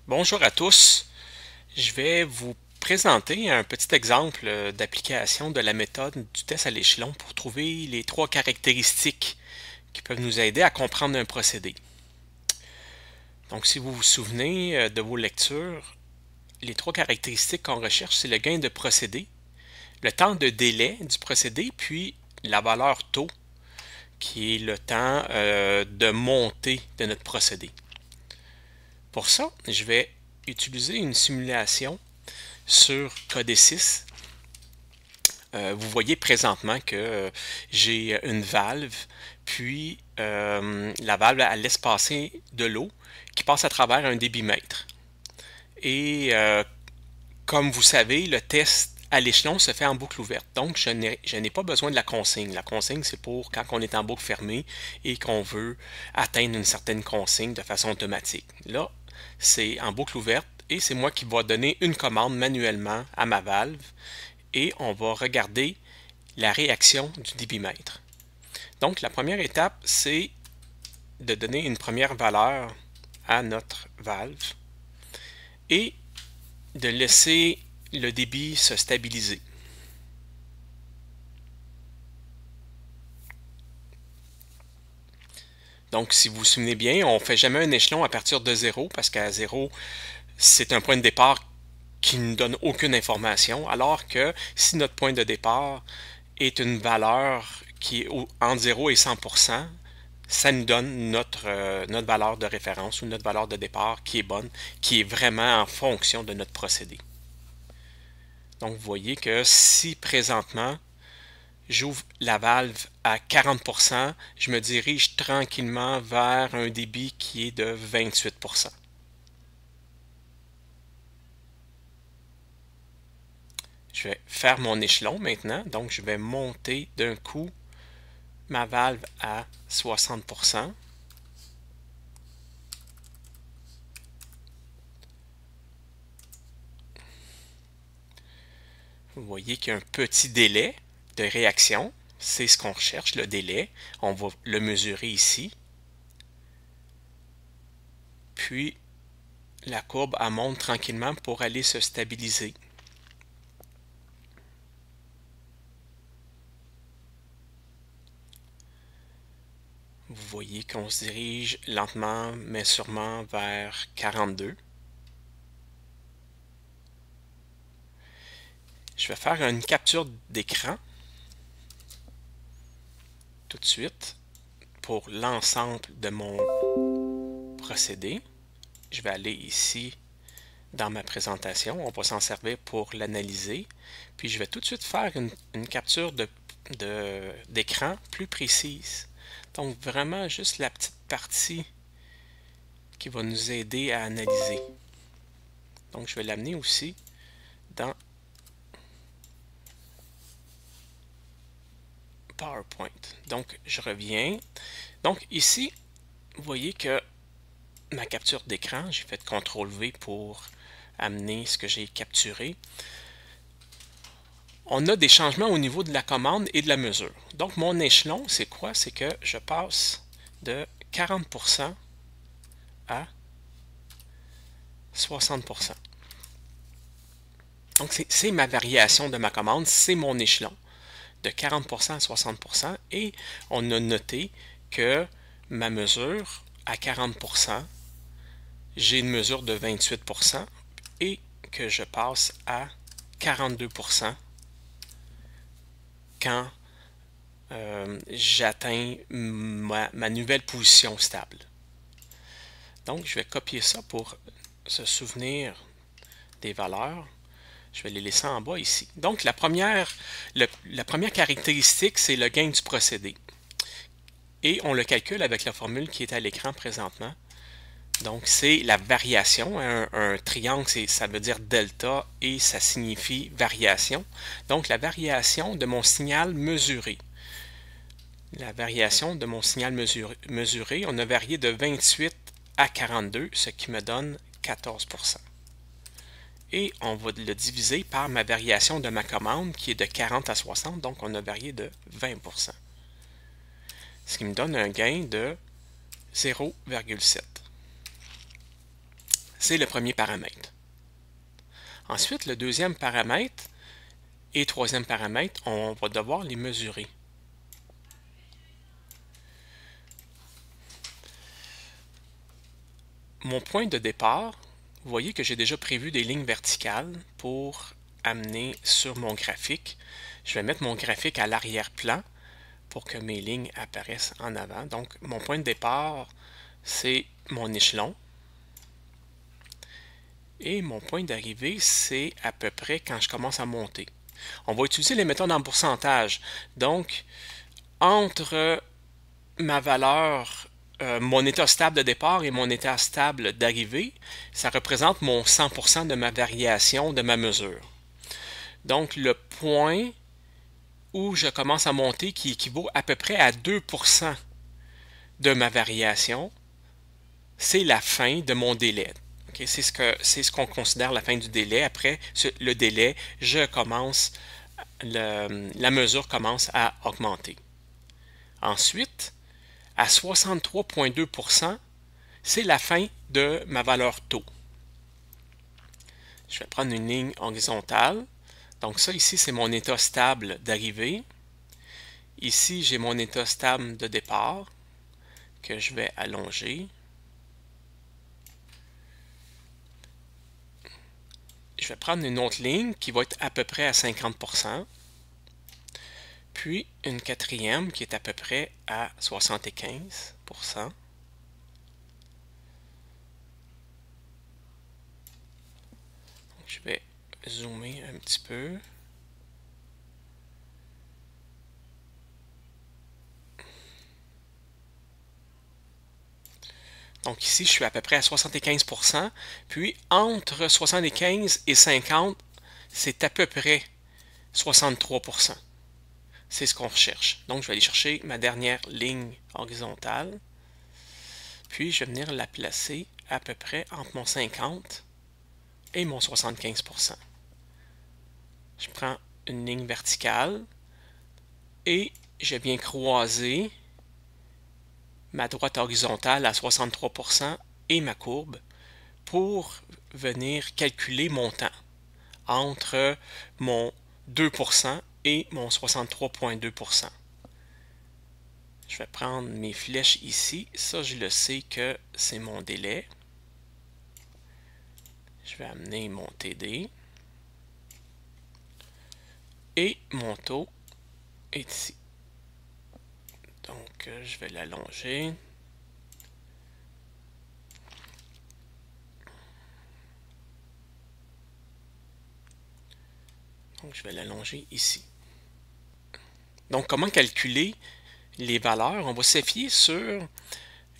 Bonjour à tous. Je vais vous présenter un petit exemple d'application de la méthode du test à l'échelon pour trouver les trois caractéristiques qui peuvent nous aider à comprendre un procédé. Donc, si vous vous souvenez de vos lectures, les trois caractéristiques qu'on recherche, c'est le gain de procédé, le temps de délai du procédé, puis la valeur taux, qui est le temps de montée de notre procédé. Pour ça, je vais utiliser une simulation sur Codesys. Vous voyez présentement que j'ai une valve, puis la valve elle laisse passer de l'eau qui passe à travers un débitmètre. Et comme vous savez, le test à l'échelon se fait en boucle ouverte. Donc, je n'ai pas besoin de la consigne. La consigne, c'est pour quand on est en boucle fermée et qu'on veut atteindre une certaine consigne de façon automatique. Là, c'est en boucle ouverte et c'est moi qui va donner une commande manuellement à ma valve et on va regarder la réaction du débitmètre. Donc, la première étape, c'est de donner une première valeur à notre valve et de laisser le débit se stabiliser. Donc, si vous vous souvenez bien, on ne fait jamais un échelon à partir de 0 parce qu'à 0, c'est un point de départ qui ne donne aucune information, alors que si notre point de départ est une valeur qui est entre 0 et 100%, ça nous donne notre valeur de référence ou notre valeur de départ qui est bonne, qui est vraiment en fonction de notre procédé. Donc, vous voyez que si présentement, j'ouvre la valve à 40%, je me dirige tranquillement vers un débit qui est de 28%. Je vais faire mon échelon maintenant, donc je vais monter d'un coup ma valve à 60%. Vous voyez qu'il y a un petit délai de réaction. C'est ce qu'on recherche, le délai. On va le mesurer ici. Puis, la courbe elle monte tranquillement pour aller se stabiliser. Vous voyez qu'on se dirige lentement mais sûrement vers 42. Je vais faire une capture d'écran tout de suite pour l'ensemble de mon procédé. Je vais aller ici dans ma présentation. On va s'en servir pour l'analyser. Puis je vais tout de suite faire une capture d'écran plus précise. Donc vraiment juste la petite partie qui va nous aider à analyser. Donc je vais l'amener aussi dans PowerPoint. Donc je reviens. Donc ici, vous voyez que ma capture d'écran, j'ai fait CTRL-V pour amener ce que j'ai capturé. On a des changements au niveau de la commande et de la mesure. Donc mon échelon, c'est quoi? C'est que je passe de 40% à 60%. Donc c'est ma variation de ma commande, c'est mon échelon de 40% à 60%. Et on a noté que ma mesure à 40%, j'ai une mesure de 28% et que je passe à 42% quand j'atteins ma nouvelle position stable. Donc, je vais copier ça pour se souvenir des valeurs. Je vais les laisser en bas ici. Donc, la première caractéristique, c'est le gain du procédé. Et on le calcule avec la formule qui est à l'écran présentement. Donc, c'est la variation. Un triangle, ça veut dire delta et ça signifie variation. Donc, la variation de mon signal mesuré. La variation de mon signal mesuré, on a varié de 28 à 42, ce qui me donne 14%. Et on va le diviser par ma variation de ma commande qui est de 40 à 60, donc on a varié de 20%. Ce qui me donne un gain de 0,7. c'est le premier paramètre. Ensuite, le deuxième paramètre et troisième paramètre, on va devoir les mesurer. Mon point de départ, vous voyez que j'ai déjà prévu des lignes verticales pour amener sur mon graphique. Je vais mettre mon graphique à l'arrière-plan pour que mes lignes apparaissent en avant. Donc, mon point de départ, c'est mon échelon. Et mon point d'arrivée, c'est à peu près quand je commence à monter. On va utiliser les méthodes en pourcentage. Donc, entre ma valeur, mon état stable de départ et mon état stable d'arrivée, ça représente mon 100% de ma variation de ma mesure. Donc, le point où je commence à monter, qui équivaut à peu près à 2% de ma variation, c'est la fin de mon délai. Okay? C'est ce qu'on considère la fin du délai. Après le délai, la mesure commence à augmenter. Ensuite, à 63,2%, c'est la fin de ma valeur taux. Je vais prendre une ligne horizontale. Donc ça ici, c'est mon état stable d'arrivée. Ici, j'ai mon état stable de départ que je vais allonger. Je vais prendre une autre ligne qui va être à peu près à 50%. Puis une quatrième qui est à peu près à 75%. Donc, je vais zoomer un petit peu. Donc ici, je suis à peu près à 75%. Puis entre 75 et 50, c'est à peu près 63%. C'est ce qu'on recherche. Donc je vais aller chercher ma dernière ligne horizontale. Puis je vais venir la placer à peu près entre mon 50 et mon 75%. Je prends une ligne verticale et je viens croiser ma droite horizontale à 63% et ma courbe pour venir calculer mon temps entre mon 2% et mon 63,2%. Je vais prendre mes flèches ici. Ça, je le sais que c'est mon délai. Je vais amener mon TD. Et mon taux est ici. Donc, je vais l'allonger. Donc, je vais l'allonger ici. Donc, comment calculer les valeurs? On va se fier sur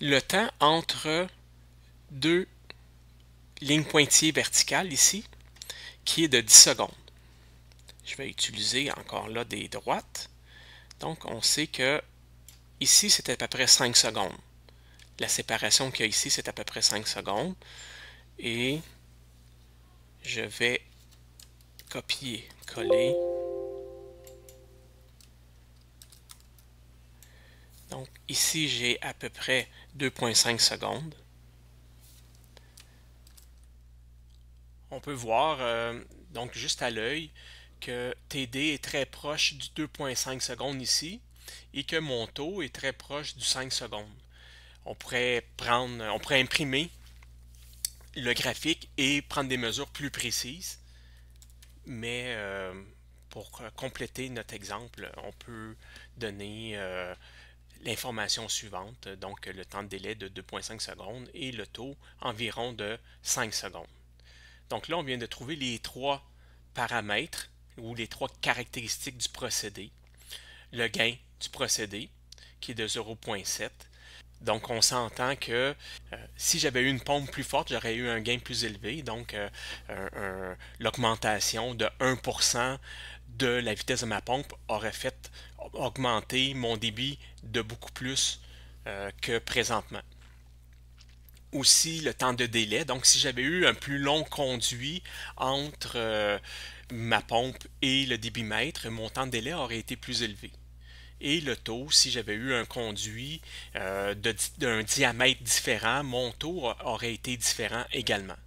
le temps entre deux lignes pointillées verticales ici, qui est de 10 secondes. Je vais utiliser encore là des droites. Donc, on sait que ici, c'est à peu près 5 secondes. La séparation qu'il y a ici, c'est à peu près 5 secondes. Et je vais copier, coller. Donc, ici, j'ai à peu près 2,5 secondes. On peut voir, donc juste à l'œil, que TD est très proche du 2,5 secondes ici et que mon taux est très proche du 5 secondes. On pourrait imprimer le graphique et prendre des mesures plus précises, mais pour compléter notre exemple, on peut donner l'information suivante, donc le temps de délai de 2,5 secondes et le taux environ de 5 secondes. Donc là, on vient de trouver les trois paramètres ou les trois caractéristiques du procédé. Le gain du procédé, qui est de 0,7. Donc, on s'entend que si j'avais eu une pompe plus forte, j'aurais eu un gain plus élevé. Donc, l'augmentation de 1% de la vitesse de ma pompe aurait fait augmenter mon débit de beaucoup plus que présentement. Aussi, le temps de délai. Donc, si j'avais eu un plus long conduit entre ma pompe et le débitmètre, mon temps de délai aurait été plus élevé. Et le taux, si j'avais eu un conduit d'un diamètre différent, mon taux aurait été différent également.